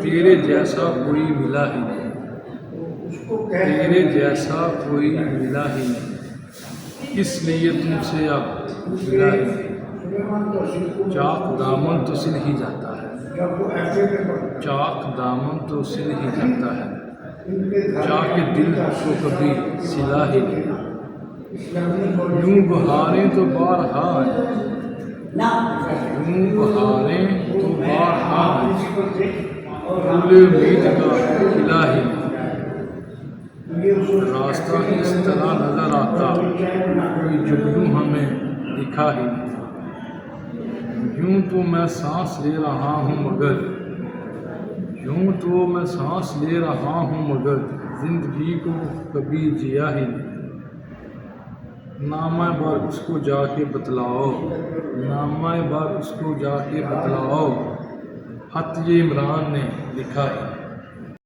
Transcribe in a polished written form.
تیرے جیسا کوئی ملا ہی نہیں، تیرے جیسا کوئی ملا ہی نہیں، اس لیے تم سے اب ملا ہی نہیں۔ چاک دامن تو سل ہی جاتا ہے، چاک دامن تو سل ہی جاتا ہے، چاک دل کو کبھی سلا ہی نہیں۔ یوں بہاریں تو بارہا آئیں، یوں بہاریں تو بارہا آئیں، پھول امید کا کھلا ہی نہیں۔ راستہ ہی اس طرح نظر آتا، کوئی جگنو ہمیں دکھا ہی نہیں۔ یوں تو میں سانس لے رہا ہوں مگر، یوں تو میں سانس لے رہا ہوں مگر، زندگی کو کبھی جیا ہی نہیں۔ نامہ بر اس کو جا کے بتلاؤ، نامہ بر اس کو جا کے بتلاؤ، خط یہ عمران نے لکھا ہے۔